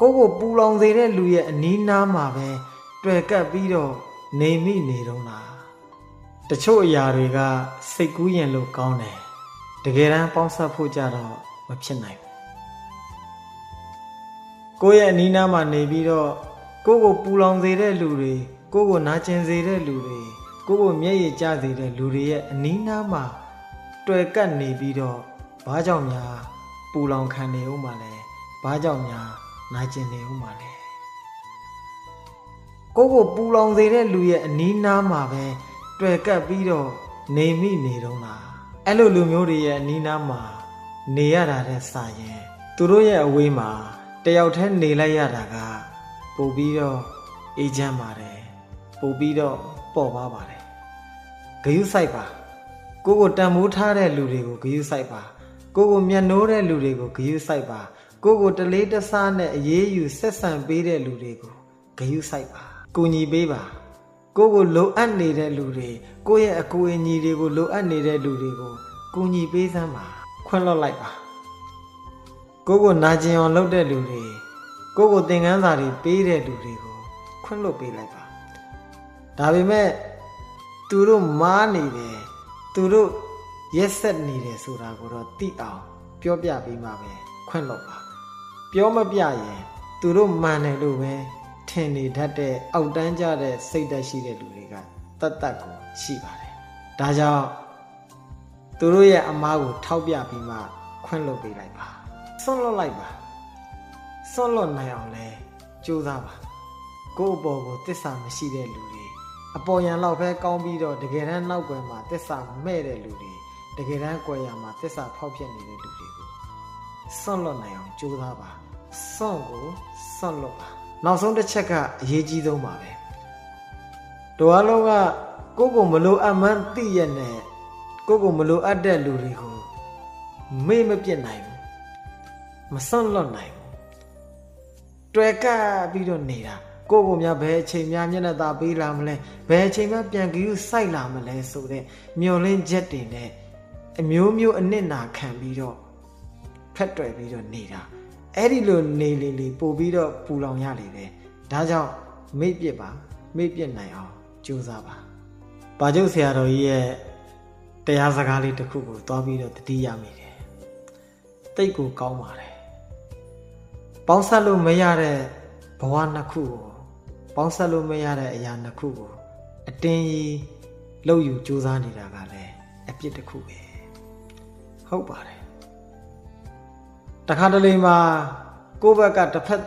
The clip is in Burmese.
ကိုပူလောင်စေတဲ့လူရဲ့အနီးနားမှာပဲတွေ့ကပ်ပြီးတော့နေမိနေတော့လားတချို့အရာတွေကစိတ်ကူးရင်လို့ကောင်းတယ်တကယ်တမ်းပေါင်းစပ်ဖို့ကြတော့မဖြစ်နိုင်ဘူးကိုရဲ့အနီးနားမှာနေပြီးတော့ကိုပူလောင်စေတဲ့လူတွေကိုနာကျင်စေတဲ့လူတွေကိုမျက်ရည်ကျစေတဲ့လူတွေရဲ့အနီးနားမှာတွေ့ကပ်နေပြီးတော့ဘာကြောင့်များပူလောင်ခံနေဦးမှာလဲဘာကြောင့်များနာကျင်နေဦးမှာလဲကိုပူလောင်စေတဲ့လူရဲ့အနီးနားမှာပဲတွေ့ကပ်ပြီးတော့နေမိနေတော့လားအဲ့လိုလူမျိုးတွေရဲ့အနီးနားမှာနေရတာတဲ့စာရင်သူတို့ရဲ့အဝေးမှာတယောက်တည်းနေလိုက်ရတာကပို့ပြီးတော့အေးချမ်းပါတယ်ပို့ပြီးတော့ပေါ့ပါပါတယ်ဂယုစိုက်ပါကိုတန်မိုးထားတဲ့လူတွေကိုဂယုစိုက်ပါကိုမျက်နှိုးတဲ့လူတွေကိုဂယုစိုက်ပါကိုတလေးတစားနဲ့အေးအေးယူဆက်ဆံပေးတဲ့လူတွေကိုဂယုစိုက်ပါကူညီပေးပါကိုလိုအပ်နေတဲ့လူတွေကိုရဲ့အကူအညီတွေကိုလိုအပ်နေတဲ့လူတွေကိုကူညီပေးစမ်းပါခွင့်လွှတ်လိုက်ပါကိုနာကျင်အောင်လုပ်တဲ့လူတွေကိုသင်ခန်းစာတွေပေးတဲ့လူတွေကိုခွင့်လွှတ်ပေးလိုက်ပါဒါပေမဲ့သူတို့မားနေတယ်သူတို့ရက်ဆက်နေတယ်ဆိုတာကိုတော့သိအောင်ပြောပြပေးမှပဲခွင့်လွှတ်ပါပြောမပြရင်သူတို့မှန်တယ်လို့ပဲထင်နေတတ်တဲ့အောက်တန်းကြတဲ့စိတ်ဓာတ်ရှိတဲ့လူတွေကတတ်ကိုရှိပါတယ်ဒါကြောင့်သူတို့ရဲ့အမားကိုထောက်ပြပြီးမှခွင့်လွှတ်ပေးလိုက်ပါဆွန့်လွတ်လိုက်ပါဆွန့်လွတ်နိုင်အောင်လဲကြိုးစားပါကိုယ့်အပေါ်ကိုတစ္ဆာမရှိတဲ့လူတွေအပေါ်ယံလောက်ပဲကောင်းပြီးတော့တကယ်တမ်းနောက်ွယ်မှာတစ္ဆာမဲ့တဲ့လူတွေတကယ်တမ်းကွယ်ရမှာတစ္ဆာဖောက်ဖြစ်နေတဲ့လူတွေကိုဆွန့်လွတ်နိုင်အောင်ကြိုးစားပါဆွန့်ကိုဆွန့်လွတ်ပါနောက်ဆုံးတစ်ချက်ကအရေးကြီးဆုံးပါပဲတို့အားလုံးကကိုမလိုအပ်မှန်းသိရနဲ့ကိုမလိုအပ်တဲ့လူတွေကိုမေ့မပြစ်နိုင်ဘူးမဆွန့်လွတ်နိုင်ဘူးတွေ့ကပ်ပြီးတော့နေတာကိုများဘယ်အချိန်များမျက်နှာသာပေးလာမလဲဘယ်အချိန်မှပြန်ကြည့်စိုက်လာမလဲဆိုတဲ့မျောလင်းချက်တွေနဲ့အမျိုးမျိုးအနစ်နာခံပြီးတော့ဖက်တွယ်ပြီးတော့နေတာအဲ့ဒီလိုနေလေပို့ပြီးတော့ပူလောင်ရလေတယ်ဒါကြောင့်မိတ်ပြစ်ပါမိတ်ပြစ်နိုင်အောင်ကြိုးစားပါဘာကျုပ်ဆရာတော်ကြီးရဲ့တရားစကားလေးတစ်ခုကိုသွားပြီးတော့တတိယမိတယ်တိတ်ကိုကောင်းပါတယ်ပေါင်းဆက်လို့မရတဲ့ဘဝနှစ်ခုကိုပေါင်းဆက်လို့မရတဲ့အရာနှစ်ခုကိုအတင်းကြီးလှုပ်ယူကြိုးစားနေတာကလည်းအပြစ်တစ်ခုပဲဟုတ်ပါတယ်တခါတလေမှာကိုယ့်ဘက်ကတစ်ဖက်